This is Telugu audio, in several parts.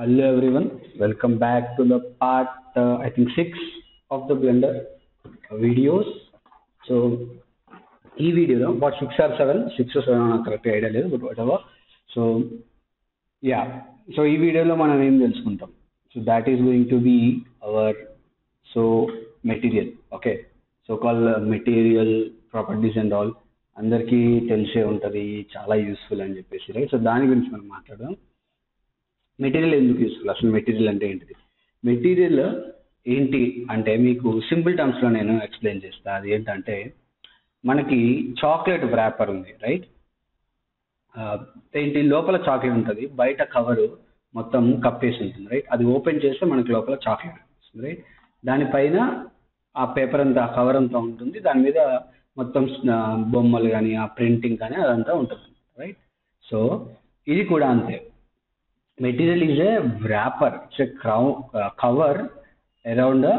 Hello everyone, welcome back to the part I think 6 of the Blender videos. So ఈ వీడియోలో about 6 or 7 నాకు కరెక్ట్ ఐడియా లేదు but what ever. So yeah so ఈ వీడియోలో మనం ఏం తెలుసుకుంటాం. So that is going to be our material. Okay, so call material properties and all అందరికీ తెలిసే ఉంటుంది, చాలా యూస్ఫుల్ అని చెప్పేసి, రైట్? సో దాని గురించి మనం మాట్లాడదాం. మెటీరియల్ ఎందుకు యూస్ఫుల్, అసలు మెటీరియల్ అంటే ఏంటిది? మెటీరియల్ ఏంటి అంటే మీకు సింపుల్ టర్మ్స్లో నేను ఎక్స్ప్లెయిన్ చేస్తాను. అది ఏంటంటే మనకి చాక్లెట్ వ్రాపర్ ఉంది, రైట్? ఏంటి, లోపల చాక్లెట్ ఉంటుంది, బయట కవర్ మొత్తం కప్పేసి ఉంటుంది, రైట్? అది ఓపెన్ చేస్తే మనకి లోపల చాక్లెట్ వస్తుంది, రైట్? దానిపైన ఆ పేపర్ అంతా, ఆ కవర్ అంతా ఉంటుంది, దాని మీద మొత్తం బొమ్మలు కానీ ఆ ప్రింటింగ్ కానీ అదంతా ఉంటుంది, రైట్? సో ఇది కూడా అంతే. Material is a wrapper, it's a cover around a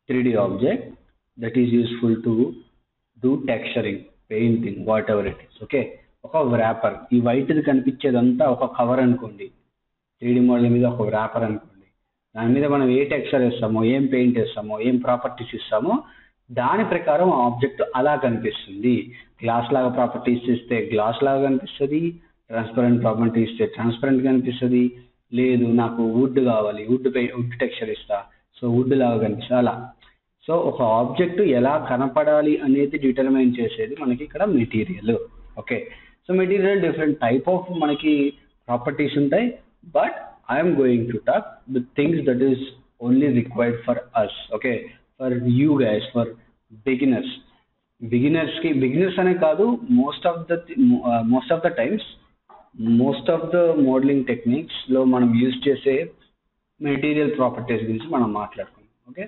3D object that is useful to do texturing, painting, whatever it is. Okay, ఒక wrapper, ఈ వైట్ది కనిపించేదంతా ఒక కవర్ అనుకోండి, 3D మోడల్ మీద ఒక wrapper అనుకోండి. దాని మీద మనం ఏ టెక్స్చర్ వేస్తామో, ఏం పెయింట్ వేస్తామో, ఏం ప్రాపర్టీస్ ఇస్తామో దాని ప్రకారం ఆబ్జెక్ట్ అలా కనిపిస్తుంది. గ్లాస్ లాగా ప్రాపర్టీస్ ఇస్తే గ్లాస్ లాగా కనిపిస్తుంది, ట్రాన్స్పరెంట్ ప్రాపర్టీ ఇస్తే ట్రాన్స్పరెంట్ కనిపిస్తుంది. లేదు నాకు వుడ్ కావాలి, వుడ్ టెక్స్చర్ ఇస్తా, సో వుడ్ లాగా కనిపిస్తుంది, అలా. సో ఒక ఆబ్జెక్ట్ ఎలా కనపడాలి అనేది డిటర్మైన్ చేసేది మనకి ఇక్కడ material. Okay, so material different type of మనకి ప్రాపర్టీస్ ఉంటాయి, but I'm going to talk the things that is only required for us. Okay, for you guys, for beginners. Beginners అనే కాదు, most of the times most of the modelling techniques లో మనం యూజ్ చేసే మెటీరియల్ ప్రాపర్టీస్ గురించి మనం మాట్లాడుకుందాం. ఓకే,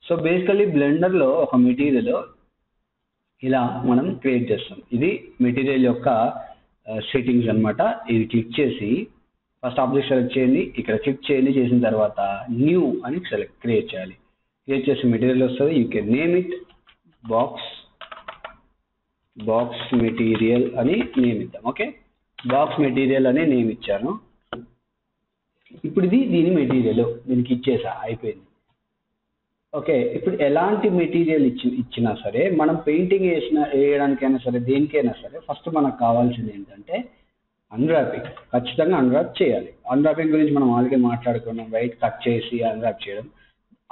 సో బేసికల్లీ బ్లెండర్ లో ఒక మెటీరియల్ ఇలా మనం క్రియేట్ చేస్తాం. ఇది మెటీరియల్ యొక్క సెట్టింగ్స్ అన్నమాట. ఇది క్లిక్ చేసి ఫస్ట్ ఆబ్జెక్ట్ సెలెక్ట్ చేయండి, ఇక్కడ క్లిక్ చేయండి, చేసిన తర్వాత న్యూ అని క్రియేట్ చేయాలి. క్రియేట్ చేసి మెటీరియల్ వస్తుంది, you can name it box material అని నేమ్ ఇద్దాం. ఓకే, బాక్స్ మెటీరియల్ అనే నేమ్ ఇచ్చాను. ఇప్పుడు ఇది దీని మెటీరియల్, దీనికి ఇచ్చేసా, అయిపోయింది. ఓకే, ఇప్పుడు ఎలాంటి మెటీరియల్ ఇచ్చినా సరే, మనం పెయింటింగ్ వేయడానికైనా సరే, దేనికైనా సరే, ఫస్ట్ మనకు కావాల్సింది ఏంటంటే అన్రాపింగ్. ఖచ్చితంగా అన్రాప్ చేయాలి. అన్రాపింగ్ గురించి మనం ఆల్రెడీ మాట్లాడుకున్నాం, రైట్? కట్ చేసి అన్రాప్ చేయడం.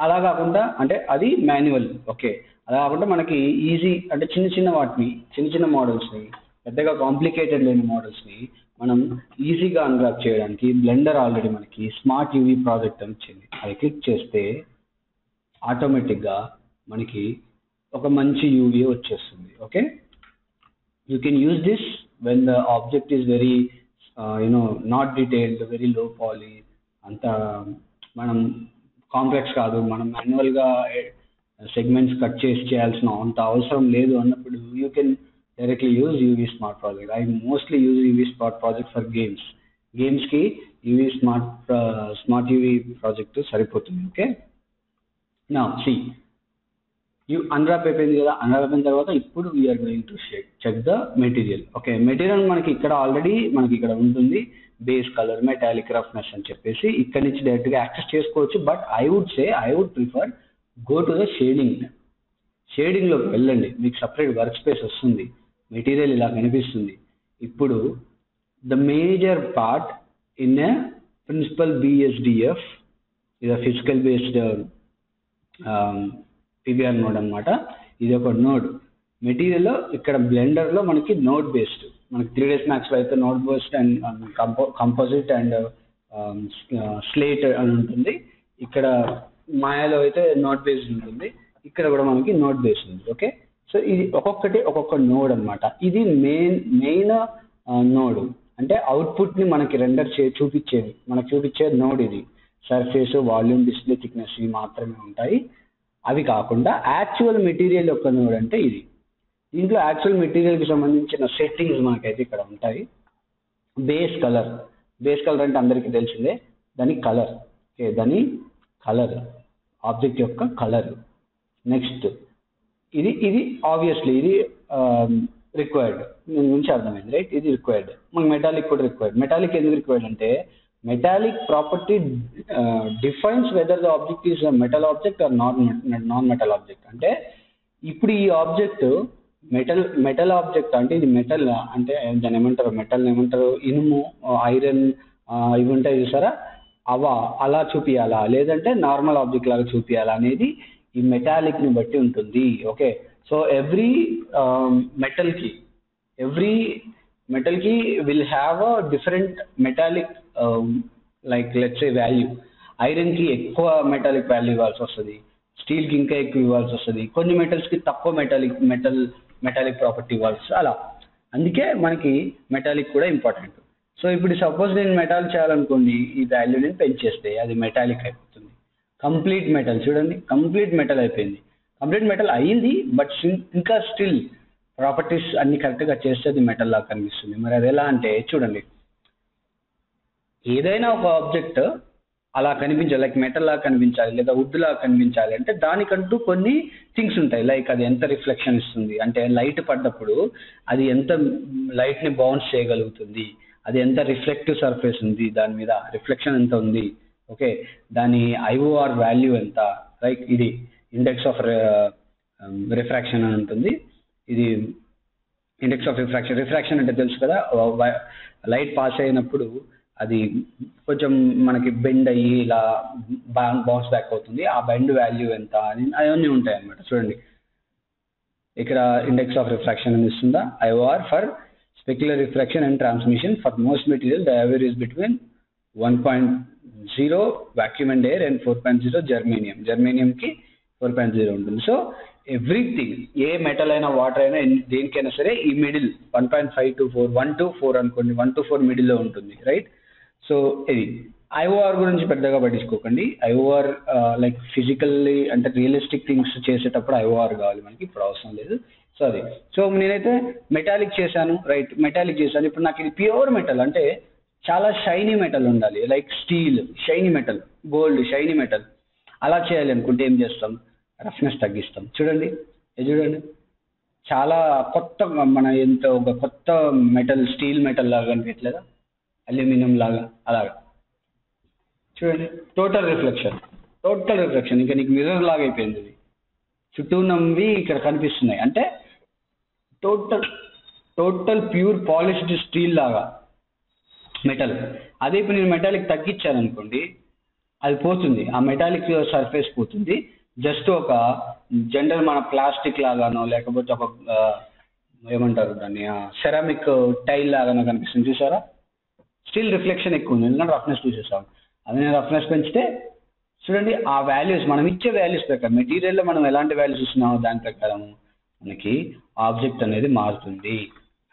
అలా కాకుండా అంటే అది మాన్యువల్. ఓకే, అలా కాకుండా మనకి ఈజీ అంటే చిన్న మోడల్స్ని, పెద్దగా కాంప్లికేటెడ్ లేని మోడల్స్ని మనం ఈజీగా అన్రాప్ చేయడానికి బ్లెండర్ ఆల్రెడీ మనకి స్మార్ట్ యూవీ ప్రాజెక్ట్ అని ఇచ్చింది. అది క్లిక్ చేస్తే ఆటోమేటిక్గా మనకి ఒక మంచి యూవీ వచ్చేస్తుంది. Okay, you can use this when the object is very not detailed, very low poly, అంత మనం కాంప్లెక్స్ కాదు, మనం మాన్యువల్గా సెగ్మెంట్స్ కట్ చేయాల్సిన అంత అవసరం లేదు అన్నప్పుడు you can directly use UV Smart Project. I mostly use UV Smart Project for games ki UV smart UV project సరిపోతుంది. Okay, now see, you unwrap అయిపోయింది కదా. అన్రాప్ అయిన తర్వాత ఇప్పుడు we are going to check the material. Okay, material మనకి ఇక్కడ ఆల్రెడీ మనకి ఇక్కడ ఉంటుంది, బేస్ కలర్, మెటాలిక్, రఫ్నెస్ అని చెప్పేసి ఇక్కడ నుంచి డైరెక్ట్గా యాక్సెస్ చేసుకోవచ్చు. But I would prefer go to the షేడింగ్లోకి వెళ్ళండి, మీకు సపరేట్ వర్క్ స్పేస్ వస్తుంది, మెటీరియల్ ఇలా కనిపిస్తుంది. ఇప్పుడు the major part in a principal BSDF, ఇది ఫిజికల్ బేస్డ్ పిబిఆర్ నోడ్ అనమాట. ఇది ఒక నోడ్ మెటీరియల్. ఇక్కడ బ్లెండర్లో మనకి నోడ్ బేస్డ్, మనకి 3ds Maxలో అయితే node based and composite and slate అని ఉంటుంది. ఇక్కడ మాయాలో అయితే నోడ్ బేస్డ్ ఉంటుంది, ఇక్కడ కూడా మనకి నోడ్ బేస్డ్ ఉంది. ఓకే, సో ఇది ఒక్కొక్క నోడ్ అనమాట. ఇది మెయిన్ నోడ్ అంటే అవుట్పుట్ని మనకి రెండర్ చూపించే నోడ్ ఇది. సర్ఫేస్, వాల్యూమ్, డిస్ప్లే, థిక్నెస్ ఇవి మాత్రమే ఉంటాయి. అవి కాకుండా యాక్చువల్ మెటీరియల్ యొక్క నోడ్ అంటే ఇది. దీంట్లో యాక్చువల్ మెటీరియల్కి సంబంధించిన సెట్టింగ్స్ మనకైతే ఇక్కడ ఉంటాయి. బేస్ కలర్ అంటే అందరికీ తెలిసిందే, దాని కలర్. ఓకే, దాని కలర్, ఆబ్జెక్ట్ యొక్క కలర్. నెక్స్ట్ ఇది ఆబ్వియస్లీ ఇది రిక్వైర్డ్, దీని గురించి అర్థమైంది, రైట్? ఇది రిక్వైర్డ్. మనకి మెటాలిక్ కూడా రిక్వైర్డ్. మెటాలిక్ ఎందుకు రిక్వైర్డ్ అంటే metallic property defines whether the object is metal object or non metal object. అంటే ఇప్పుడు ఈ ఆబ్జెక్ట్ మెటల్ ఆబ్జెక్ట్ అంటే ఇది మెటల్ అంటే దాన్ని ఏమంటారు, మెటల్ ఏమంటారు, ఇనుము, ఐరన్ ఇవి ఉంటాయి చూసారా, అలా చూపియాలా లేదంటే నార్మల్ ఆబ్జెక్ట్ లాగా చూపియాలా అనేది ఈ మెటాలిక్ ని బట్టి ఉంటుంది. ఓకే, సో ఎవ్రీ మెటల్ కి will have a different metallic like let's say value. Iron కి ఎక్కువ మెటాలిక్ వాల్యూ ఇవ్వాల్సి వస్తుంది, స్టీల్ కి ఇంకా ఎక్కువ ఇవ్వాల్సి వస్తుంది, కొన్ని మెటల్స్ కి తక్కువ మెటాలిక్ ప్రాపర్టీ ఇవ్వాల్సి, అలా. అందుకే మనకి మెటాలిక్ కూడా ఇంపార్టెంట్. సో ఇప్పుడు సపోజ్ నేను మెటాల్ చేయాలనుకోండి, ఈ వాల్యూ నేను పెంచేస్తే అది మెటాలిక్ అయిపోతుంది. కంప్లీట్ మెటల్ చూడండి, కంప్లీట్ మెటల్ అయిపోయింది. కంప్లీట్ మెటల్ అయ్యింది, బట్ ఇంకా స్టిల్ ప్రాపర్టీస్ అన్ని కరెక్ట్గా చేస్తే అది మెటల్ లాగా కనిపిస్తుంది. మరి అది ఎలా అంటే చూడండి, ఏదైనా ఒక ఆబ్జెక్ట్ అలా కనిపించాలి, లైక్ మెటల్ లాగా కనిపించాలి లేదా వుడ్ లాగా కనిపించాలి అంటే దానికంటూ కొన్ని థింగ్స్ ఉంటాయి. లైక్ అది ఎంత రిఫ్లెక్షన్ ఇస్తుంది, అంటే లైట్ పడ్డప్పుడు అది ఎంత లైట్ని బౌన్స్ చేయగలుగుతుంది, అది ఎంత రిఫ్లెక్టివ్ సర్ఫేస్ ఉంది, దాని మీద రిఫ్లెక్షన్ ఎంత ఉంది, ఓకే, దాని IOR వాల్యూ ఎంత, లైక్ ఇది ఇండెక్స్ ఆఫ్ రిఫ్రాక్షన్ అని ఉంటుంది. ఇది ఇండెక్స్ ఆఫ్ రిఫ్రాక్షన్ అంటే తెలుసు కదా, లైట్ పాస్ అయినప్పుడు అది కొంచెం మనకి బెండ్ అయ్యి ఇలా బౌన్స్ బ్యాక్ అవుతుంది, ఆ బెండ్ వాల్యూ ఎంత అని అవన్నీ ఉంటాయి అన్నమాట. చూడండి ఇక్కడ ఇండెక్స్ ఆఫ్ రిఫ్రాక్షన్ అని ఇస్తుందా, IOR for specular refraction and transmission for most material the average is between 1.0 vacuum and air and 4.0 జర్మేనియంకి 4.0 ఉంటుంది. సో ఎవ్రీథింగ్, ఏ మెటల్ అయినా వాటర్ అయినా దేనికైనా సరే ఈ మిడిల్ 1.5 to 4, 1 to 4 అనుకోండి, 1 to 4 మిడిల్లో ఉంటుంది, రైట్. సో ఇది IOR గురించి పెద్దగా పట్టించుకోకండి. IOR లైక్ ఫిజికల్లీ అంటే రియలిస్టిక్ థింగ్స్ చేసేటప్పుడు IOR కావాలి మనకి, ఇప్పుడు అవసరం లేదు. సో అది, సో నేనైతే మెటాలిక్ చేశాను, రైట్, మెటాలిక్ చేశాను. ఇప్పుడు నాకు ఇది ప్యూర్ మెటల్ అంటే చాలా షైనీ మెటల్ ఉండాలి, like steel shiny metal, gold shiny metal. అలా చేయాలి అనుకుంటే ఏం చేస్తాం, రఫ్నెస్ తగ్గిస్తాం. చూడండి చూడండి, చాలా కొత్త ఒక కొత్త మెటల్, స్టీల్ మెటల్ లాగా కనిపించలేదా, అల్యూమినియం లాగా, అలాగా. చూడండి టోటల్ రిఫ్లెక్షన్ ఇంకా నీకు మిర్రర్ లాగా అయిపోయింది. ఇది చుట్టూ ఉన్నవి ఇక్కడ కనిపిస్తున్నాయి, అంటే టోటల్ ప్యూర్ పాలిష్డ్ స్టీల్ లాగా మెటల్. అదే ఇప్పుడు నేను మెటాలిక్ తగ్గించాను అనుకోండి, అది పోతుంది, ఆ మెటాలిక్ సర్ఫేస్ పోతుంది. జస్ట్ ఒక జనరల్ మన ప్లాస్టిక్ లాగానో లేకపోతే ఒక ఏమంటారు దాన్ని, సెరామిక్ టైల్ లాగానో కనిపిస్తుంది చూసారా. స్టిల్ రిఫ్లెక్షన్ ఎక్కువ ఉంది, ఎందుకంటే రఫ్నెస్ చూసేసాం. అదే నేను రఫ్నెస్ పెంచితే చూడండి, ఆ వాల్యూస్ మనం ఇచ్చే వాల్యూస్ ప్రకారం, మెటీరియల్లో మనం ఎలాంటి వాల్యూస్ ఇస్తున్నామో దాని ప్రకారం మనకి ఆబ్జెక్ట్ అనేది మారుతుంది.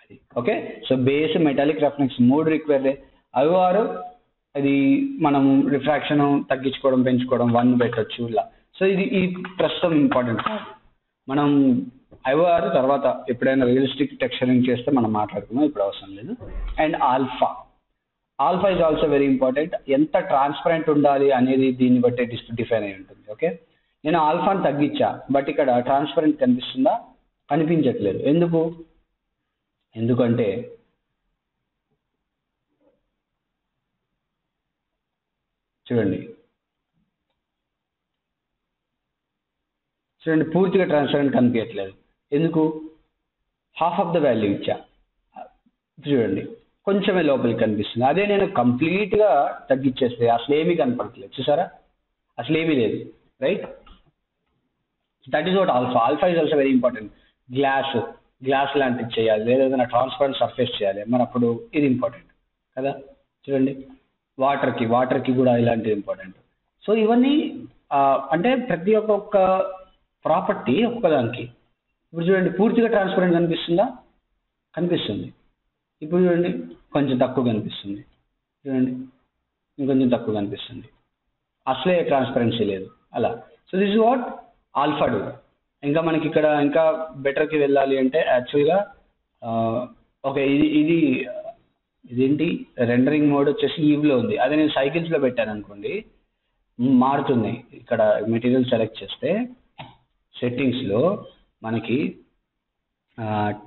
అది okay. So base, metallic, roughness 3 require. IOR అది మనం రిఫ్రాక్షన్ తగ్గించుకోవడం పెంచుకోవడం 1 పెట్టచ్చు ఇలా. సో ఇది ప్రస్తుతం ఇంపార్టెంట్ కాదు, మనం IOR తర్వాత ఎప్పుడైనా రియలిస్టిక్ టెక్స్చరింగ్ చేస్తే మనం మాట్లాడుకున్నాం, ఇప్పుడు అవసరం లేదు. And alpha is also very important. ఎంత ట్రాన్స్పరెంట్ ఉండాలి అనేది దీన్ని బట్టి డిఫైన్ అయి ఉంటుంది. ఓకే, నేను ఆల్ఫాని తగ్గించా, బట్ ఇక్కడ ట్రాన్స్పరెంట్ కనిపిస్తుందా, కనిపించట్లేదు. ఎందుకంటే చూడండి పూర్తిగా ట్రాన్స్పరెంట్ కనిపించట్లేదు. ఎందుకు, హాఫ్ ఆఫ్ ద వాల్యూ ఇచ్చా. చూడండి కొంచెమే లోపలికి కనిపిస్తుంది. అదే నేను కంప్లీట్గా తగ్గించేస్తే అసలు ఏమీ కనపడట్లేదు, చూసారా, అసలు ఏమీ లేదు, right. That is what alpha is also very important. Glass లాంటిది చేయాలి, లేదా ఏదైనా ట్రాన్స్పరెంట్ సర్ఫేస్ చేయాలి, మరి అప్పుడు ఇది ఇంపార్టెంట్ కదా. చూడండి వాటర్కి కూడా ఇలాంటిది ఇంపార్టెంట్. సో ఇవన్నీ అంటే ప్రతి ఒక్క ప్రాపర్టీ ఒక్కదానికి. ఇప్పుడు చూడండి పూర్తిగా ట్రాన్స్పరెంట్ కనిపిస్తుందా, కనిపిస్తుంది. ఇప్పుడు చూడండి కొంచెం తక్కువ కనిపిస్తుంది, చూడండి ఇంకొంచెం తక్కువ కనిపిస్తుంది, అసలే ట్రాన్స్పరెన్సీ లేదు, అలా. So this is what alpha do. ఇంకా మనకి ఇక్కడ ఇంకా బెటర్కి వెళ్ళాలి అంటే యాక్చువల్గా ఓకే, ఇదేంటి రెండరింగ్ మోడ్ వచ్చేసి ఈవ్లో ఉంది. అదే నేను సైకిల్స్లో పెట్టాను అనుకోండి, మారుతుంది. ఇక్కడ మెటీరియల్ సెలెక్ట్ చేస్తే సెట్టింగ్స్లో మనకి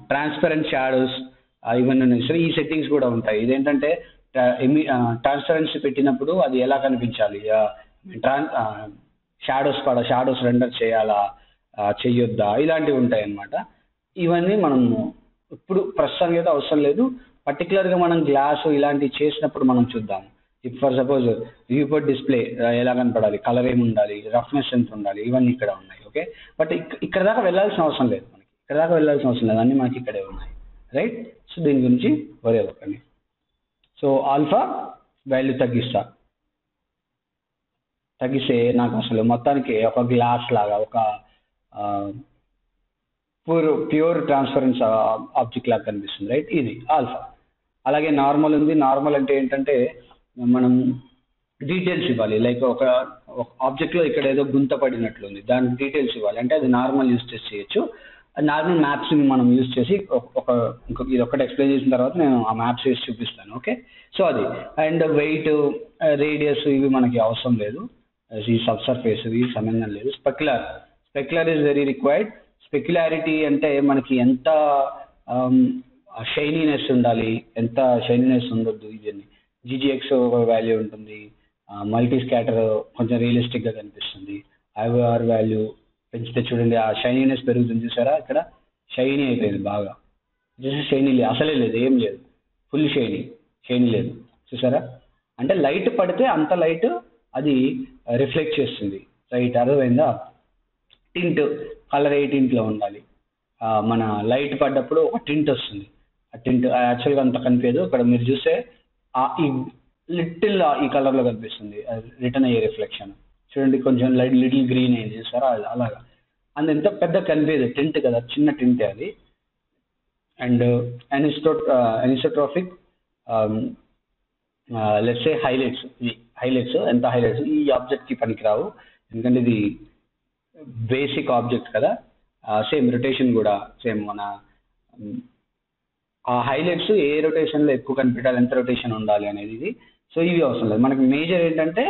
ట్రాన్స్పరెంట్ షాడోస్ ఇవన్నీ ఉన్నాయి. సో ఈ సెట్టింగ్స్ కూడా ఉంటాయి. ఇదేంటంటే ట్రాన్స్పరెన్సీ పెట్టినప్పుడు అది ఎలా కనిపించాలి, షాడోస్ రెండర్ చేయాలా, చెయ్యొద్దా, ఇలాంటివి ఉంటాయి అన్నమాట. ఇవన్నీ మనము ఇప్పుడు ప్రస్తుతానికి అయితే అవసరం లేదు. పర్టికులర్గా మనం గ్లాసు ఇలాంటివి చేసినప్పుడు మనం చూద్దాం. ఇఫ్ ఫర్ సపోజ్ వ్యూపోర్ట్ డిస్ప్లే ఎలా కనపడాలి, కలర్ ఏమి ఉండాలి, రఫ్నెస్ ఎంత ఉండాలి, ఇవన్నీ ఇక్కడ ఉన్నాయి. ఓకే, బట్ ఇక్కడ దాకా వెళ్ళాల్సిన అవసరం లేదు, అన్నీ మనకి ఇక్కడే ఉన్నాయి. రైట్, సో దీని గురించి వరి అవ్వకండి. సో ఆల్ఫా వాల్యూ తగ్గిస్తే నాకు అసలు మొత్తానికి ఒక గ్లాస్ లాగా, ఒక ప్యూర్ ట్రాన్స్పరెన్స్ ఆబ్జెక్ట్ లాగా కనిపిస్తుంది. రైట్, ఇది ఆల్ఫా. అలాగే నార్మల్ ఉంది. నార్మల్ అంటే ఏంటంటే మనం డీటెయిల్స్ ఇవ్వాలి. లైక్ ఒక ఆబ్జెక్ట్లో ఇక్కడ ఏదో గుంత పడినట్లుంది, దానికి డీటెయిల్స్ ఇవ్వాలి అంటే అది నార్మల్ యూస్ చేసి చేయొచ్చు. నార్మల్ మ్యాప్స్ని మనం యూజ్ చేసి ఇది ఒకటి ఎక్స్ప్లెయిన్ చేసిన తర్వాత నేను ఆ మ్యాప్స్ వేసి చూపిస్తాను. ఓకే, సో అది. అండ్ వెయిట్, రేడియస్ ఇవి మనకి అవసరం లేదు. ఈ సబ్సర్ఫేస్ ఇవి సంబంధం లేదు. Specular is very required. Specularity అంటే మనకి ఎంత షైనీనెస్ ఉండాలి, ఎంత షైనీనెస్ ఉండొద్దు, ఇవన్నీ. జీజీఎక్స్ ఒక వాల్యూ ఉంటుంది, మల్టీ స్కాటర్ కొంచెం రియలిస్టిక్గా కనిపిస్తుంది. ఐఓఆర్ వాల్యూ పెంచితే చూడండి ఆ షైనీనెస్ పెరుగుతుంది, చూసారా? ఇక్కడ షైనీ అయిపోయింది బాగా. షైనీ లేదు, అసలే లేదు, ఏం లేదు, ఫుల్ షైనీ లేదు, చూసారా? అంటే లైట్ పడితే అంత లైట్ అది రిఫ్లెక్ట్ చేస్తుంది. రైట్, అర్థమైందా? టింట్, కలర్ ఏ టింట్లో ఉండాలి. మన లైట్ పడ్డప్పుడు ఒక టింట్ వస్తుంది. ఆ టింట్ యాక్చువల్గా అంత కనిపించదు. ఇక్కడ మీరు చూస్తే ఈ లిటిల్ ఈ కలర్లో కనిపిస్తుంది, రిటర్న్ అయ్యే రిఫ్లెక్షన్. చూడండి కొంచెం లిటిల్ గ్రీన్ అయింది, చూసారా? అలాగా. అండ్ ఎంత పెద్ద కనిపించదు, టింట్ కదా, చిన్న టింటే అది. And anisotropic, let's say highlights. ఈ హైలైట్స్ ఈ ఆబ్జెక్ట్కి పనికిరావు, ఎందుకంటే ఇది బేసిక్ ఆబ్జెక్ట్ కదా. సేమ్ రొటేషన్ కూడా సేమ్. మన ఆ హైలైట్స్ ఏ రొటేషన్లో ఎక్కువ కనిపెట్టాలి, ఎంత రొటేషన్ ఉండాలి అనేది ఇది. సో ఇవి అవసరం లేదు మనకి. మేజర్ ఏంటంటే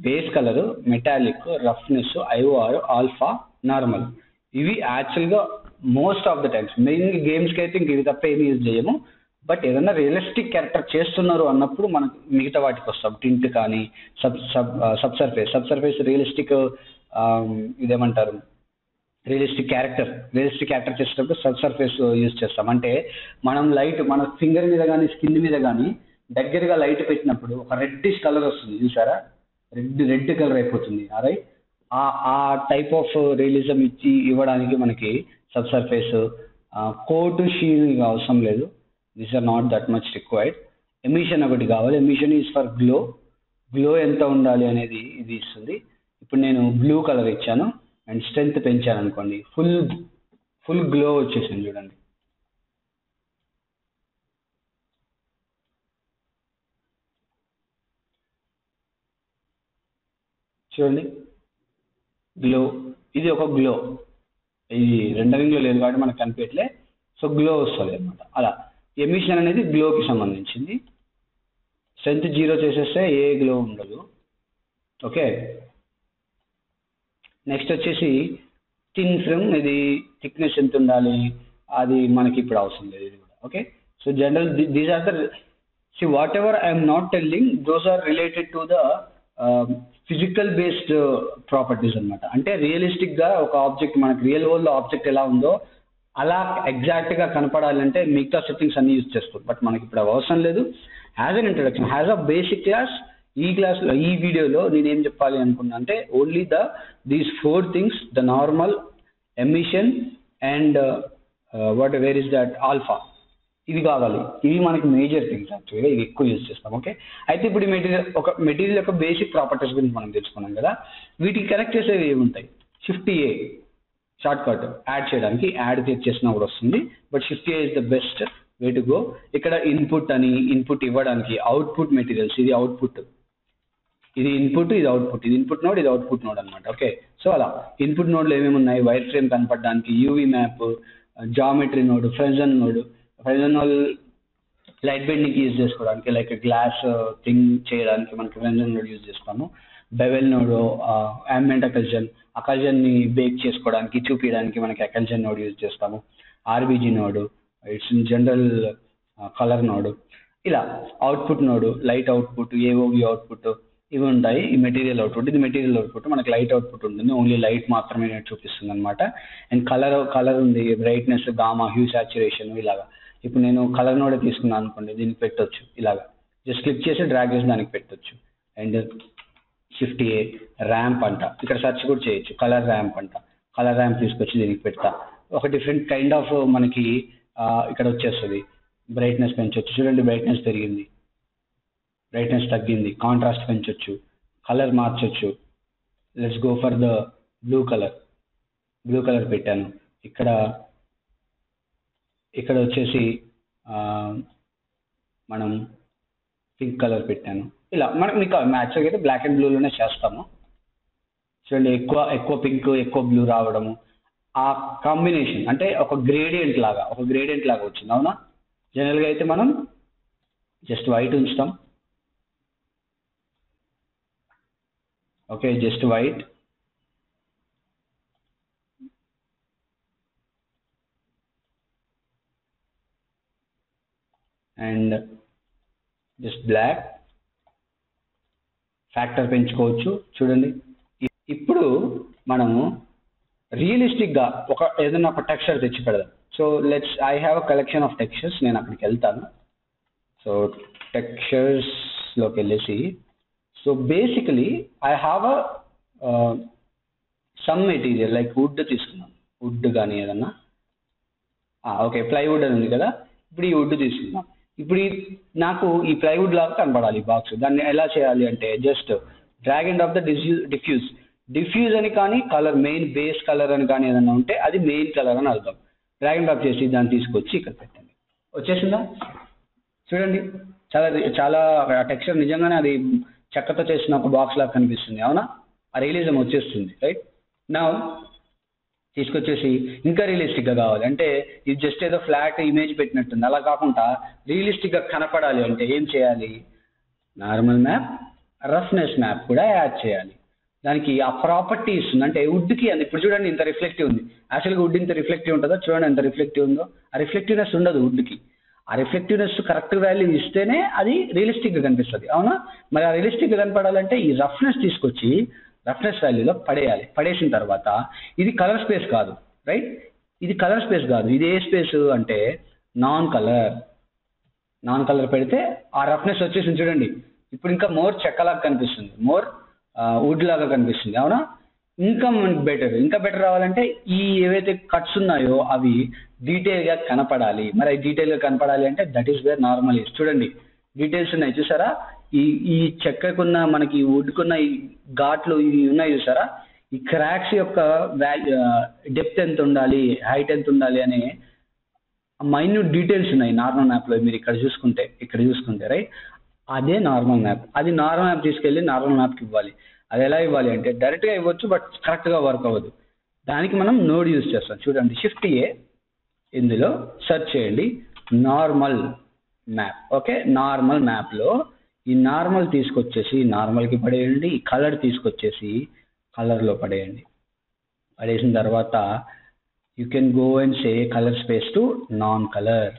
base colour, metallic, roughness, IOR, alpha, normal. ఇవి యాక్చువల్గా most of the times main గేమ్స్కి అయితే ఇంక ఇవి తప్ప ఏమి యూజ్ చేయము. బట్ ఏదన్నా రియలిస్టిక్ క్యారెక్టర్ చేస్తున్నారు అన్నప్పుడు మనకు మిగతా వాటికి వస్తాం. టింట్ కానీ, సబ్సర్ఫేస్ రియలిస్టిక్, ఇదేమంటారు, రియలిస్టిక్ క్యారెక్టర్ చేసేటప్పుడు సబ్సర్ఫేస్ యూజ్ చేస్తాం. అంటే మనం లైట్ మన ఫింగర్ మీద కానీ స్కిన్ మీద కానీ దగ్గరగా లైట్ పెట్టినప్పుడు ఒక రెడ్డిష్ కలర్ వస్తుంది, చూసారా? రెడ్ కలర్ అయిపోతుంది. రైట్, ఆ టైప్ ఆఫ్ రియలిజం ఇవ్వడానికి మనకి సబ్సర్ఫేస్, కోటు, షీన్ ఇవి అవసరం లేదు. These are not that much required. Emission ఒకటి కావాలి. ఎమిషన్ ఈజ్ ఫర్ గ్లో ఎంత ఉండాలి అనేది ఇది ఇస్తుంది. ఇప్పుడు నేను బ్లూ కలర్ ఇచ్చాను అండ్ స్ట్రెంత్ పెంచాను అనుకోండి, ఫుల్ గ్లో వచ్చేసింది. చూడండి గ్లో, ఇది ఒక గ్లో. ఇది రెండరింగ్లో లేదు కాబట్టి మనకు కనిపించట్లే, సో గ్లో వస్తుంది అనమాట. అలా ఎమిషన్ అనేది గ్లోకి సంబంధించింది. స్ట్రెంత్ 0 చేసేస్తే ఏ గ్లో ఉండదు. ఓకే, నెక్స్ట్ వచ్చేసి థిన్ ఫిల్మ్. ఇది థిక్నెస్ ఎంత ఉండాలి అది మనకి ఇప్పుడు అవసరం లేదు, ఇది కూడా. Okay, so general these are the whatever I'm not telling, those are related to the physical based properties అనమాట. అంటే రియలిస్టిక్ గా ఒక ఆబ్జెక్ట్ మనకి రియల్ వరల్డ్ లో ఆబ్జెక్ట్ ఎలా ఉందో అలా ఎగ్జాక్ట్ గా కనపడాలంటే మిగతా సెట్టింగ్స్ అన్ని యూజ్ చేసుకోవచ్చు. బట్ మనకి ఇప్పుడు అవసరం లేదు. As an introduction, as a basic class, ఈ వీడియోలో నేనేం చెప్పాలి అనుకున్నా అంటే only these 4 things, the normal, emission and where is that alpha, ఇవి కావాలి. ఇవి మనకి మేజర్ థింగ్స్ యాక్చువల్గా, ఇవి ఎక్కువ యూజ్ చేస్తాం. ఓకే, అయితే ఇప్పుడు మెటీరియల్ యొక్క బేసిక్ ప్రాపర్టీస్ గురించి మనం తెలుసుకున్నాం కదా. వీటికి కనెక్ట్ చేసేవి ఏముంటాయి? Shift A short cut add చేయడానికి, యాడ్ క్లిక్ చేసినా కూడా వస్తుంది. But Shift A is the best way to go. ఇక్కడ ఇన్పుట్ ఇవ్వడానికి అవుట్పుట్ మెటీరియల్స్, ఇది అవుట్పుట్, ఇది ఇన్పుట్, ఇది అవుట్పుట్, ఇది ఇన్పుట్ నోడ్, ఇది అవుట్పుట్ నోడ్ అనమాట. ఓకే, సో అలా ఇన్పుట్ నోడ్లు ఏమేమి ఉన్నాయి? వైర్ ఫ్రేమ్ కనపడడానికి, UV map, geometry node, fresnel node light bending use చేసుకోవడానికి, లైక్ గ్లాస్ థింగ్ చేయడానికి మనకి ఫ్రెజన్ నోడ్ యూజ్ చేస్తాము. బెవెల్ నోడ్, ambient అకల్జన్ ని బేక్ చేసుకోవడానికి, చూపించడానికి మనకి అకల్జన్ నోడ్ యూజ్ చేస్తాము. ఆర్బీజీ node, it's in general colour node. ఇలా output node, light output, AOV output ఇవి ఉంటాయి. ఈ మెటీరియల్ అవుట్పుట్, ఇది మెటీరియల్ అవుట్పుట్. మనకి లైట్ అవుట్పుట్ ఉంటుంది, ఓన్లీ లైట్ మాత్రమే చూపిస్తుంది అనమాట. అండ్ కలర్ ఉంది, బ్రైట్నెస్, గామా, హ్యూ, సాచురేషన్ ఇలాగా. ఇప్పుడు నేను కలర్ నోడే తీసుకున్నాను అనుకోండి, దీనికి పెట్టొచ్చు ఇలాగా. జస్ట్ క్లిక్ చేసి డ్రాగ్ చేసి దానికి పెట్టొచ్చు. అండ్ షిఫ్ట్ ఏ ర్యాంప్ అంట, ఇక్కడ సెర్చ్ కూడా చేయొచ్చు. కలర్ ర్యాంప్ అంట, కలర్ ర్యాంప్ తీసుకొచ్చి దీనికి పెడతా. ఒక డిఫరెంట్ కైండ్ ఆఫ్ మనకి ఇక్కడ వచ్చేస్తుంది. బ్రైట్నెస్ పెంచవచ్చు, చూడండి బ్రైట్నెస్ పెరిగింది, బ్రైట్నెస్ తగ్గింది. కాంట్రాస్ట్ పెంచవచ్చు, కలర్ మార్చొచ్చు. Let's go for the blue colour. Blue colour పెట్టాను. ఇక్కడ వచ్చేసి మనం పింక్ కలర్ పెట్టాను. ఇలా మనకు మీకు యాక్చువల్గా అయితే బ్లాక్ అండ్ బ్లూలోనే చేస్తాము. చూడండి ఎక్కువ పింక్, ఎక్కువ బ్లూ రావడము, ఆ కాంబినేషన్ అంటే ఒక గ్రేడియంట్ లాగా వచ్చింది. అవునా? జనరల్గా అయితే మనం జస్ట్ వైట్ ఉంచుతాం. Okay, just white. And just black. Factor పెంచుకోవచ్చు. చూడండి, ఇప్పుడు మనము రియలిస్టిక్గా ఏదైనా ఒక టెక్స్చర్ తెచ్చి పెడదాం. So I have a collection of textures. నేను అక్కడికి వెళ్తాను. సో టెక్స్చర్స్లోకి వెళ్ళేసి, so basically I have some material like wood తీసుకున్నాను. వుడ్ కానీ ఏదన్నా, ఓకే ప్లైవుడ్ అని ఉంది కదా, ఇప్పుడు ఈ వుడ్ తీసుకుందాం. ఇప్పుడు నాకు ఈ ప్లైవుడ్ లాగా కనపడాలి బాక్స్. దాన్ని ఎలా చేయాలి అంటే just drag and of the diffuse అని కానీ, కలర్ మెయిన్ బేస్ కలర్ అని కానీ ఏదన్నా ఉంటే అది మెయిన్ కలర్ అని అర్థం. డ్రాగ్ అండ్ ఆఫ్ చేసి దాన్ని తీసుకొచ్చి ఇక్కడ పెట్టండి. వచ్చేసిందా? చూడండి, చాలా టెక్స్చర్ నిజంగానే అది చెక్కతో చేసిన ఒక బాక్స్ లాగా కనిపిస్తుంది. అవునా? ఆ రియలిజం వచ్చేస్తుంది. రైట్ నా తీసుకొచ్చేసి ఇంకా రియలిస్టిక్గా కావాలి అంటే ఇది జస్ట్ ఏదో ఫ్లాట్ ఇమేజ్ పెట్టినట్టుంది. అలా కాకుండా రియలిస్టిక్గా కనపడాలి అంటే ఏం చేయాలి? నార్మల్ మ్యాప్, రఫ్నెస్ మ్యాప్ కూడా యాడ్ చేయాలి. దానికి ఆ ప్రాపర్టీ ఇస్తుంది. అంటే వుడ్కి ఇప్పుడు చూడండి ఇంత రిఫ్లెక్టివ్ ఉంది. యాక్చువల్గా వుడ్ ఇంత రిఫ్లెక్టివ్ ఉంటుందో చూడండి, ఎంత రిఫ్లెక్టివ్ ఉందో. ఆ రిఫ్లెక్టివ్నెస్ ఉండదు వుడ్కి. ఆ రిఫ్లెక్టివ్నెస్ కరెక్ట్ వాల్యూ ఇస్తేనే అది రియలిస్టిక్గా కనిపిస్తుంది. అవునా? మరి ఆ రియలిస్టిక్గా కనపడాలంటే ఈ రఫ్నెస్ తీసుకొచ్చి రఫ్నెస్ వాల్యూలో పడేయాలి. పడేసిన తర్వాత ఇది కలర్ స్పేస్ కాదు. రైట్? ఇది కలర్ స్పేస్ కాదు. ఇది ఏ స్పేస్ అంటే నాన్ కలర్ పెడితే ఆ రఫ్నెస్ వచ్చేసి చూడండి. ఇప్పుడు ఇంకా మోర్ చెక్కలాగా కనిపిస్తుంది, మోర్ వుడ్ లాగా కనిపిస్తుంది. అవునా? ఇంకా బెటర్ రావాలంటే ఈ ఏవైతే కట్స్ ఉన్నాయో అవి డీటెయిల్గా కనపడాలి. మరి అవి డీటెయిల్గా కనపడాలి అంటే that is where normal is. చూడండి డీటెయిల్స్ ఉన్నాయి చూసారా? ఈ చెక్కకున్న మనకి వుడ్కున్న ఈ ఘాట్లు ఇవి ఉన్నాయి చూసారా? ఈ క్రాక్స్ యొక్క డెప్త్ ఎంత ఉండాలి, హైట్ ఎంత ఉండాలి అనే మైన్యూట్ డీటెయిల్స్ ఉన్నాయి నార్మల్ మ్యాప్లో. మీరు ఇక్కడ చూసుకుంటే రైట్, అదే నార్మల్ మ్యాప్. అది నార్మల్ మ్యాప్ తీసుకెళ్ళి నార్మల్ మ్యాప్కి ఇవ్వాలి. అది ఎలా ఇవ్వాలి అంటే డైరెక్ట్గా ఇవ్వచ్చు, బట్ కరెక్ట్గా వర్క్ అవ్వదు. దానికి మనం నోడ్ యూజ్ చేస్తాం. చూడండి షిఫ్ట్ ఏ, ఇందులో సెర్చ్ చేయండి నార్మల్ మ్యాప్. ఓకే, నార్మల్ మ్యాప్లో ఈ నార్మల్ తీసుకొచ్చేసి నార్మల్కి పడేయండి. ఈ కలర్ తీసుకొచ్చేసి కలర్లో పడేయండి. పడేసిన తర్వాత you can go and say colour space to non colour.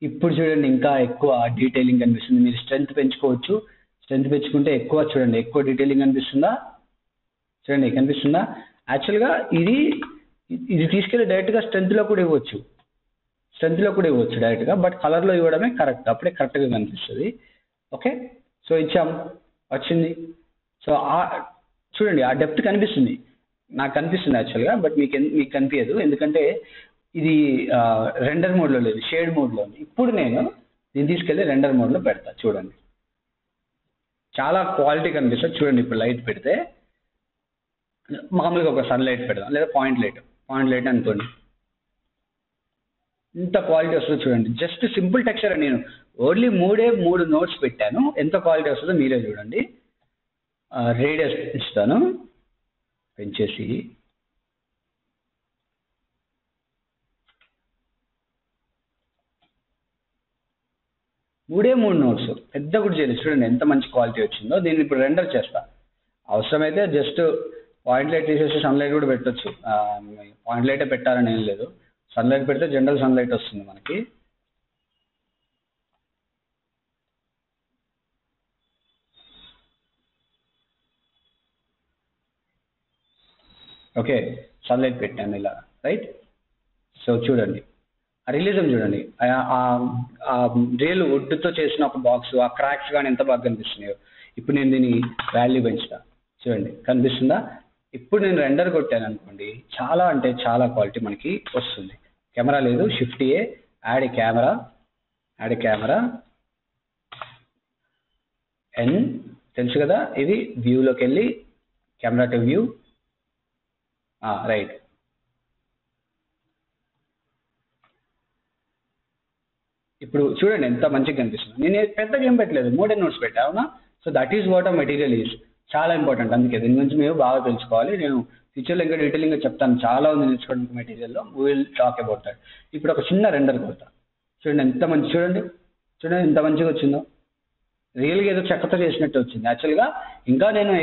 ఇప్పుడు చూడండి ఇంకా ఎక్కువ డీటెయిలింగ్ కనిపిస్తుంది. మీరు స్ట్రెంత్ పెంచుకోవచ్చు. స్ట్రెంత్ పెంచుకుంటే ఎక్కువ చూడండి, ఎక్కువ డీటెయిలింగ్ కనిపిస్తుందా? చూడండి కనిపిస్తుందా? యాక్చువల్గా ఇది తీసుకెళ్ళి డైరెక్ట్గా స్ట్రెంత్లో కూడా ఇవ్వచ్చు డైరెక్ట్గా, బట్ కలర్లో ఇవ్వడమే కరెక్ట్. అప్పుడే కరెక్ట్గా కనిపిస్తుంది. ఓకే, సో ఇచ్చాం, వచ్చింది. సో చూడండి ఆ డెప్త్ కనిపిస్తుంది, నాకు కనిపిస్తుంది యాక్చువల్గా, బట్ మీకు కనిపించదు ఎందుకంటే ఇది రెండర్ మోడ్లో లేదు, షేడ్ మోడ్లో ఉంది. ఇప్పుడు నేను దీన్ని తీసుకెళ్ళి రెండర్ మోడ్లో పెడతా. చూడండి చాలా క్వాలిటీ కనిపిస్తుంది. చూడండి ఇప్పుడు లైట్ పెడితే మామూలుగా ఒక సన్లైట్ పెడదాం, లేదా పాయింట్ లైట్ అనుకోండి, ఇంత క్వాలిటీ వస్తుందో చూడండి. Just simple texture. నేను ఓన్లీ 3 నోట్స్ పెట్టాను. ఎంత క్వాలిటీ వస్తుందో మీరే చూడండి. రేడియస్ ఇస్తాను, పెంచేసి మూడే 3 నోట్స్, పెద్ద కూడా చేయలేదు. చూడండి ఎంత మంచి క్వాలిటీ వచ్చిందో. దీన్ని ఇప్పుడు రెండర్ చేస్తా. అవసరమైతే జస్ట్ పాయింట్ లైట్ తీసేసి సన్లైట్ కూడా పెట్టొచ్చు. పాయింట్ లైటే పెట్టాలని ఏం లేదు. సన్లైట్ పెడితే జనరల్ సన్లైట్ వస్తుంది మనకి. ఓకే, సన్లైట్ పెట్టాను ఇలా, రైట్. సో చూడండి ఆ రియలిజం చూడండి, ఆ రియల్ వుడ్తో చేసిన ఒక బాక్స్, ఆ క్రాక్స్ కానీ ఎంత బాగా కనిపిస్తున్నాయో. ఇప్పుడు నేను దీని వాల్యూ పెంచుతా, చూడండి కనిపిస్తుందా. ఇప్పుడు నేను రెండర్ కొట్టాను అనుకోండి, చాలా అంటే చాలా క్వాలిటీ మనకి వస్తుంది. కెమెరా లేదు, షిఫ్ట్ ఏ, యాడ్ కెమెరా, యాడ్ కెమెరా ఎన్, తెలుసు కదా ఇది. వ్యూలోకి వెళ్ళి కెమెరా టు వ్యూ, రైట్. ఇప్పుడు చూడండి ఎంత మంచిగా కనిపిస్తుంది. నేను పెద్దగా ఏం పెట్టలేదు, మోడర్న్ నోట్స్ పెట్టా, అవునా. So that is what a material is. చాలా ఇంపార్టెంట్, అందుకే దీని గురించి మీరు బాగా తెలుసుకోవాలి. నేను ఫ్యూచర్లో ఇంకా డీటెయిలింగ్గా చెప్తాను, చాలా ఉంది నేర్చుకోవడానికి మెటీరియల్లో. We will talk about that. ఇప్పుడు ఒక చిన్న రెండర్ కొడతా, చూడండి ఎంత మంచి, చూడండి చూడండి ఎంత మంచిగా వచ్చిందో. రియల్గా ఏదో చెక్కతో చేసినట్టు వచ్చింది. యాక్చువల్గా ఇంకా నేను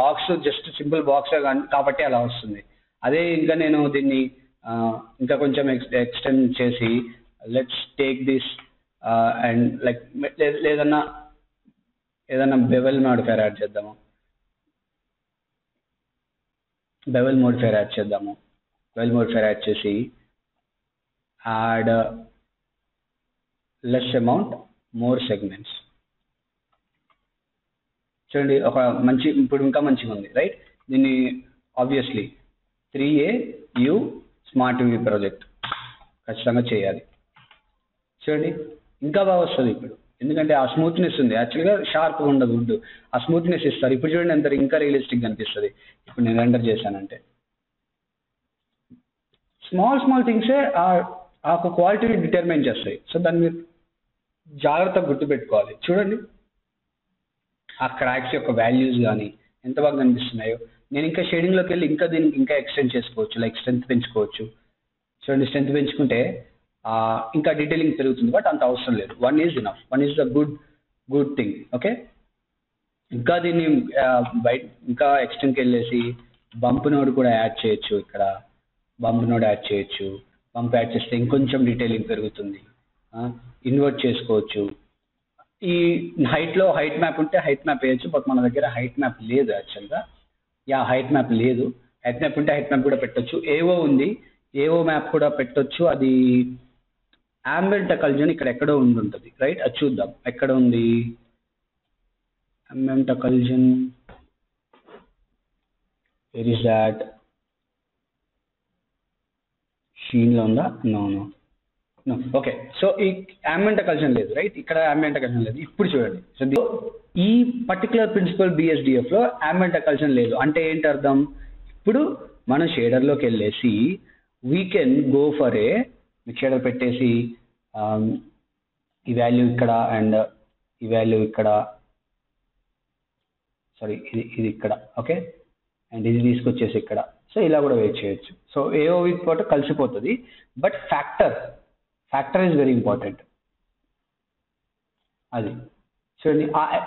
బాక్స్ జస్ట్ సింపుల్ బాక్స్ కాబట్టి అలా వస్తుంది. అదే ఇంకా నేను దీన్ని ఇంకా కొంచెం ఎక్స్టెండ్ చేసి let's take this and like ఏదన్నా బెవెల్ మోడిఫైర్ యాడ్ చేద్దాము, బెవెల్ మోడిఫైర్ యాడ్ చేసి add less amount more segments. చూడండి ఒక మంచి, ఇప్పుడు ఇంకా మంచిగా ఉంది, రైట్. దీన్ని obviously 3AU smart TV project ఖచ్చితంగా చేయాలి. చూడండి ఇంకా బాగా వస్తుంది ఇప్పుడు, ఎందుకంటే ఆ స్మూత్నెస్ ఉంది. యాక్చువల్గా షార్ప్గా ఉండదు వుడ్, ఆ స్మూత్నెస్ ఇస్తారు. ఇప్పుడు చూడండి ఎంత ఇంకా రియలిస్టిక్గా అనిపిస్తుంది. ఇప్పుడు నేను రెండర్ చేశానంటే స్మాల్ థింగ్సే ఆ క్వాలిటీని డిటర్మైన్ చేస్తాయి. సో దాన్ని మీరు జాగ్రత్తగా గుర్తుపెట్టుకోవాలి. చూడండి ఆ క్రాక్స్ యొక్క వాల్యూస్ కానీ ఎంత బాగా కనిపిస్తున్నాయో. నేను ఇంకా షేడింగ్లోకి వెళ్ళి ఇంకా దీనికి ఇంకా ఎక్స్టెండ్ చేసుకోవచ్చు, లైక్ స్ట్రెంత్ పెంచుకోవచ్చు. చూడండి స్ట్రెంత్ పెంచుకుంటే ఇంకా డీటెయిలింగ్ పెరుగుతుంది, బట్ అంత అవసరం లేదు. 1 is enough, 1 is the good thing. Okay, ఇంకా దీన్ని బయట ఇంకా ఎక్స్టెండ్కి వెళ్ళేసి బంప్ నోడ్ కూడా యాడ్ చేయొచ్చు. ఇక్కడ బంప్ నోడ్ యాడ్ చేయొచ్చు. బంప్ యాడ్ చేస్తే ఇంకొంచెం డీటెయిలింగ్ పెరుగుతుంది. ఇన్వర్ట్ చేసుకోవచ్చు. ఈ హైట్లో హైట్ మ్యాప్ ఉంటే హైట్ మ్యాప్ వేయచ్చు, బట్ మన దగ్గర హైట్ మ్యాప్ లేదు యాక్చువల్గా. హైట్ మ్యాప్ లేదు. హైట్ మ్యాప్ ఉంటే హైట్ మ్యాప్ కూడా పెట్టొచ్చు. ఏవో ఉంది, ఏవో మ్యాప్ కూడా పెట్టొచ్చు. అది ambient occlusion ఇక్కడ ఎక్కడో ఉంటుంది, రైట్. అది చూద్దాం ఎక్కడ ఉంది ambient occlusion. Where is that? Shein లో ఉందా? నో. ఓకే, సో ఈ ambient occlusion లేదు, రైట్. ఇక్కడ ambient occlusion లేదు. ఇప్పుడు చూడండి, సో ఈ పర్టికులర్ ప్రిన్సిపల్ BSDF లో ambient occlusion లేదు అంటే ఏంటి అర్థం? ఇప్పుడు మనం షేడర్లోకి వెళ్ళేసి we can go for a shader పెట్టేసి ఈ వాల్యూ ఇక్కడ అండ్ ఈ వాల్యూ ఇక్కడ, సారీ ఇది ఇక్కడ, ఓకే, అండ్ ఇది తీసుకొచ్చేసి ఇక్కడ. సో ఇలా కూడా వెయిట్ చేయొచ్చు. సో ఏఓ వీక్ పాటు కలిసిపోతుంది, but factor is very important. అది చూడండి,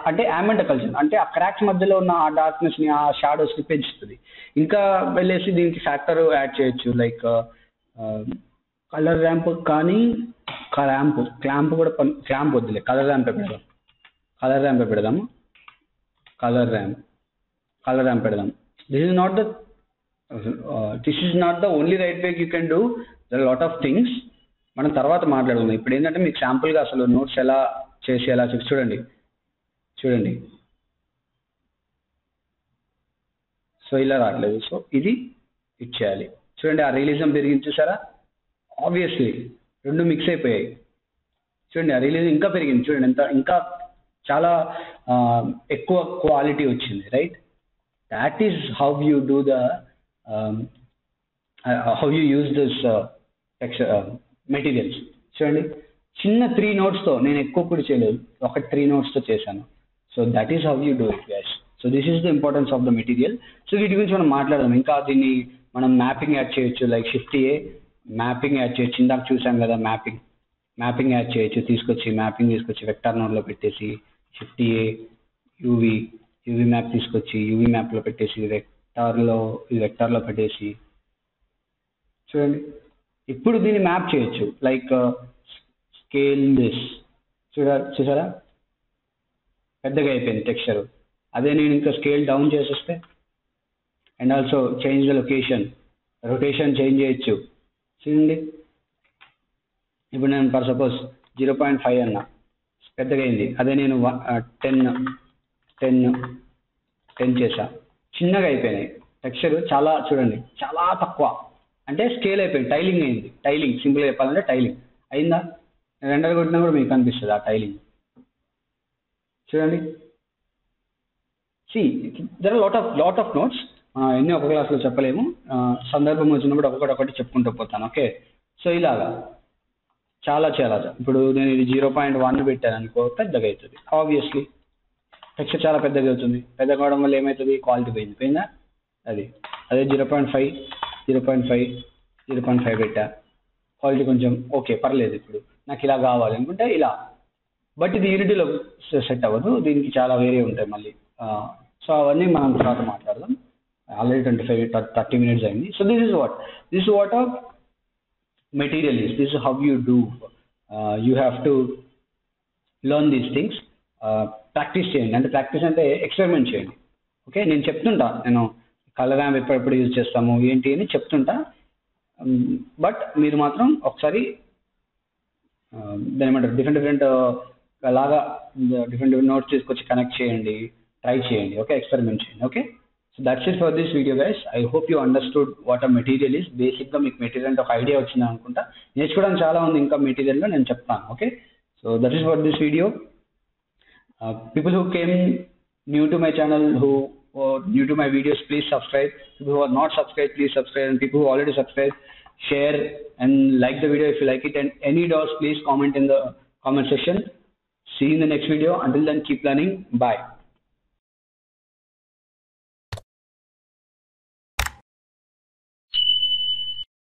అంటే ambient occlusion అంటే ఆ క్రాక్స్ మధ్యలో ఉన్న ఆ డార్క్నెస్ ని, ఆ షాడోస్ ని పెంచుతుంది. ఇంకా వెళ్ళేసి దీనికి ఫ్యాక్టర్ యాడ్ చేయొచ్చు, లైక్ కలర్ ర్యాంప్ కానీ క్లాంప్ కూడా. క్లాంప్ వద్దులే, కలర్ ర్యాంప్ పెడదాం. కలర్ ర్యాంప్ పెడదాం. This is not the only right way you can do the lot of things. మనం తర్వాత మాట్లాడుకుందాం. ఇప్పుడు ఏంటంటే మీకు శాంపుల్గా అసలు నోట్స్ ఎలా చేసి ఎలా చెప్పి చూడండి. సో ఇలా రావట్లేదు, సో ఇది ఇచ్చేయాలి. చూడండి ఆ రియలిజం పెరిగింది చూసారా? ఆబ్వియస్లీ రెండు మిక్స్ అయిపోయాయి. చూడండి ఆ రియలిజం ఇంకా పెరిగింది, చూడండి ఎంత ఇంకా చాలా ఎక్కువ క్వాలిటీ వచ్చింది, right. That is how you do the how you use this materials. చూడండి చిన్న 3 నోట్స్తో నేను ఎక్కువ కూడా చేయలేదు, ఒక 3 నోట్స్తో చేశాను. So that is how you do it guys. So this is the importance of the material. So వీటి గురించి మనం మాట్లాడదాం. ఇంకా దీన్ని మనం మ్యాపింగ్ యాడ్ చేయొచ్చు, లైక్ షిఫ్ట్ ఏ మ్యాపింగ్ యాడ్ చేయొచ్చు. ఇందాక చూసాం కదా మ్యాపింగ్ యాడ్ చేయొచ్చు. మ్యాపింగ్ తీసుకొచ్చి వెక్టార్ నోడ్లో పెట్టేసి షిఫ్ట్ ఏ యూవీ మ్యాప్ తీసుకొచ్చి యూవీ మ్యాప్లో పెట్టేసి వెక్టార్లో పెట్టేసి చూడండి. ఇప్పుడు దీన్ని మ్యాప్ చేయొచ్చు, లైక్ స్కేల్ దిస్. చూసారా పెద్దగా అయిపోయింది టెక్స్చర్. అదే నేను ఇంకా స్కేల్ డౌన్ చేసేస్తే and also change the location, rotation change చేయొచ్చు. చూడండి ఇప్పుడు నేను ఫర్ సపోజ్ 0.5 అన్నా, పెద్దగా అయింది. అదే నేను 10 చేసా, చిన్నగా అయిపోయినాయి. టెక్స్చర్ చాలా చూడండి చాలా తక్కువ, అంటే స్కేల్ అయిపోయింది, టైలింగ్ అయింది. టైలింగ్ సింపుల్గా చెప్పాలంటే టైలింగ్ అయిందా? రెండర్ కొట్టినా కూడా మీకు కనిపిస్తుంది ఆ టైలింగ్. చూడండి there are lot of notes. ఎన్ని ఒక క్లాస్లో చెప్పలేము, సందర్భం వచ్చినప్పుడు ఒక్కొక్కటి చెప్పుకుంటూ పోతాను. ఓకే, సో ఇలాగా చాలా చాలా ఇప్పుడు నేను ఇది 0.1 పెట్టాను అనుకో, పెద్దగా అవుతుంది ఆబ్వియస్లీ. టెక్స్చర్ చాలా పెద్దగా అవుతుంది. పెద్దగా అవడం వల్ల ఏమవుతుంది, క్వాలిటీ పోయిందా అది. అదే 0.5 పెట్టా, క్వాలిటీ కొంచెం ఓకే పర్లేదు. ఇప్పుడు నాకు ఇలా కావాలి అనుకుంటే ఇలా, బట్ ఇది యూనిటీలో సెట్ అవ్వదు, దీనికి చాలా వేరే ఉంటాయి మళ్ళీ. సో అవన్నీ మనం తర్వాత మాట్లాడదాం. ఆల్రెడీ 25-30 minutes అయింది. So this is what material is. This is how you do. You have to learn these things. Practice చేయండి, అంటే ప్రాక్టీస్ అంటే ఎక్స్పెరిమెంట్ చేయండి. ఓకే, నేను చెప్తుంటా, నేను కలర్ ర్యాంప్ ఎప్పుడెప్పుడు యూజ్ చేస్తాము ఏంటి అని చెప్తుంటా, బట్ మీరు మాత్రం ఒకసారి దాని ఏమంటారు డిఫరెంట్ లాగా డిఫరెంట్ నోట్స్ తీసుకొచ్చి కనెక్ట్ చేయండి, ట్రై చేయండి. ఓకే, ఎక్స్పెరిమెంట్ చేయండి. Okay, so that's it for this video guys. I hope you understood what a material is. బేసిక్గా మీకు మెటీరియల్ అంటే ఒక ఐడియా వచ్చింది అనుకుంటా. నేర్చుకోవడానికి చాలా ఉంది ఇంకా మెటీరియల్లో, నేను చెప్తాను. Okay, so that is for this video. People who came new to my channel, who new to my videos, please subscribe. People who are not subscribed, please subscribe, and people who already subscribed, share and like the video if you like it. And any doubts, please comment in the comment section. See you in the next video. Until then, keep learning. Bye.